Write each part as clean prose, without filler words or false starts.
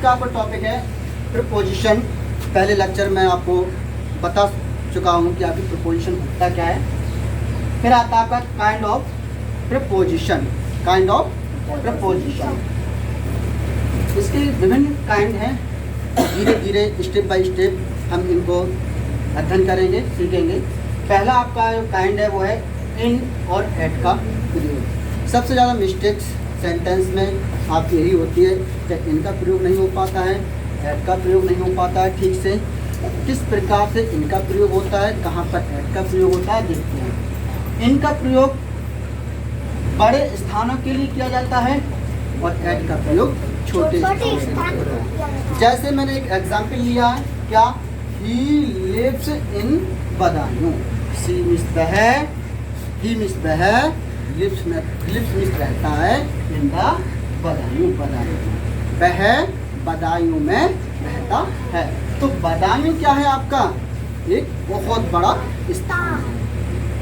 आज का आपका टॉपिक है प्रीपोजिशन। पहले लेक्चर में आपको बता चुका हूँ कि आपकी प्रीपोजिशन होता क्या है। फिर आता है आपका kind of preposition. Kind of preposition, इसके विभिन्न काइंड हैं। धीरे धीरे स्टेप बाय स्टेप हम इनको अध्ययन करेंगे, सीखेंगे। पहला आपका जो काइंड है वो है इन और एट का प्रयोग। सबसे ज़्यादा मिस्टेक्स सेंटेंस में आपकी यही होती है कि इनका प्रयोग नहीं हो पाता है, एट का प्रयोग नहीं हो पाता है ठीक से। किस प्रकार से इनका प्रयोग होता है, कहाँ पर एट का प्रयोग होता है, देखते हैं। इनका प्रयोग बड़े स्थानों के लिए किया जाता है और एट का प्रयोग छोटे स्थानों के लिए होता है। जैसे मैंने एक एग्जाम्पल लिया है, क्या, he lives in Budaun. See means वह, ही मीन्स वह, लिव्स मीन्स रहता है, इन द बदायूं, बदायूं, वह बदायूं में रहता है। तो बदायूं क्या है आपका, एक बहुत बड़ा स्थान,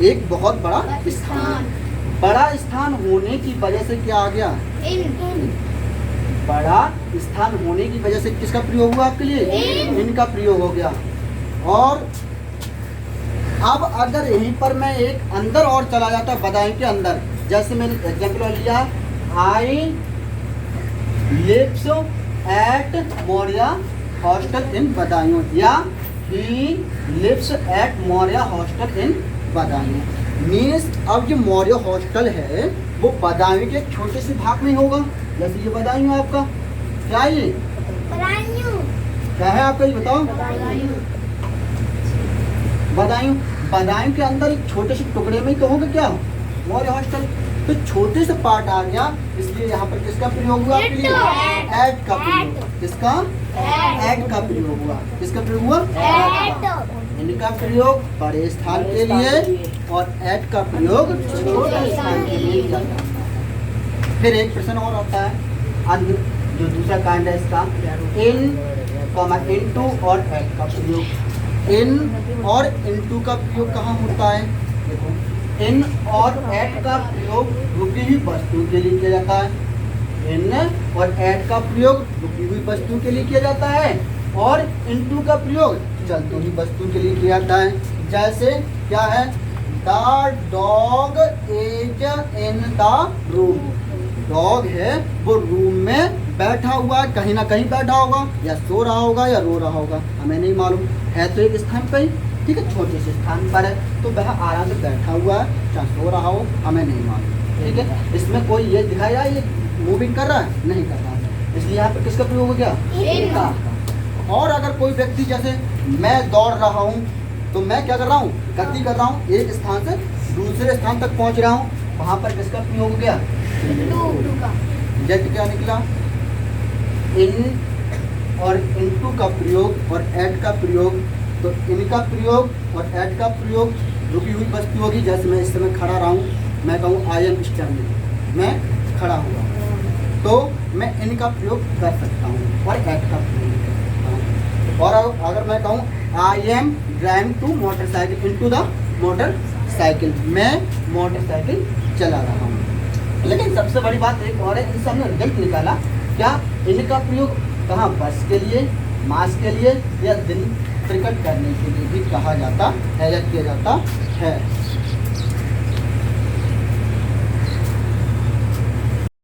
एक बहुत बड़ा स्थान। बड़ा स्थान होने की वजह से क्या आ गया, बड़ा स्थान होने की वजह से किसका प्रयोग हुआ आपके लिए, इनका प्रयोग हो गया। और अब अगर यहीं पर मैं एक अंदर और चला जाता बदायूं के अंदर, जैसे मैंने एग्जाम्पल लिया, I lives at Maurya hostel in Budaun, या he lives at Maurya hostel in Budaun. Means अब जो मौर्य हॉस्टल है वो बदायूं के एक छोटे से भाग में होगा। जैसे ये बदायूं आपका, क्या ये क्या है आपका, ये बताओ। बदायूं, बदायूं के अंदर एक छोटे से टुकड़े में ही तो होगा क्या, मौर्य हॉस्टल। तो छोटे से पार्ट आ गया, इसलिए यहाँ पर किसका प्रयोग हुआ आपके लिए, एट का प्रयोग। किसका, एट का प्रयोग हुआ। किसका प्रयोग हुआ, इनका प्रयोग बड़े स्थान के लिए और एट का प्रयोग छोटे स्थान के लिए किया जाता है। फिर एक प्रश्न और आता है, जो दूसरा कांड है इसका, इन इनटू और एट का प्रयोग। इन और इनटू का प्रयोग कहाँ होता है, देखो, इन और एट का प्रयोग रुकी हुई वस्तु के लिए किया जाता है। इन और एट का प्रयोग रुकी हुई वस्तु के लिए किया जाता है, और इनटू का प्रयोग चलती हुई वस्तु के लिए किया जाता है। जैसे क्या है, the dog is in the room. Dog है वो रूम में बैठा हुआ है, कहीं ना कहीं बैठा होगा, या सो रहा होगा या रो रहा होगा, हमें नहीं मालूम है। तो एक स्थान पर ही, ठीक है, छोटे से स्थान पर है, तो वह आराम से बैठा हुआ है, चाहे सो रहा हो, हमें नहीं मालूम, ठीक है। इसमें कोई ये दिखाया ये मूविंग कर रहा है, नहीं कर रहा है, इसलिए यहाँ पर किसका प्रयोग हो गया, इनका। और अगर कोई व्यक्ति, जैसे मैं दौड़ रहा हूँ, तो मैं क्या कर रहा हूँ, गति कर रहा हूँ, एक स्थान से दूसरे स्थान तक पहुँच रहा हूँ, वहाँ पर किसका प्रयोग हो गया, जैसे क्या निकला, इन और इनटू का प्रयोग और एट का प्रयोग। तो इनका प्रयोग और एट का प्रयोग रुकी हुई वस्तु होगी। जैसे मैं इस समय खड़ा रहा हूँ, मैं कहूँ आई एम स्टैंडिंग, मैं खड़ा हुआ, तो मैं इनका प्रयोग कर सकता हूँ और एट का प्रयोग कर सकता हूँ। और अगर मैं कहूँ I am driving to motorcycle into the motorcycle, मैं मोटरसाइकिल चला रहा हूँ। लेकिन सबसे बड़ी बात एक और है, इनसे हमने रिजल्ट निकाला, क्या इनका प्रयोग कहाँ, बस के लिए, मास के लिए, या दिन प्रकट करने के लिए भी कहा जाता है या किया जाता है।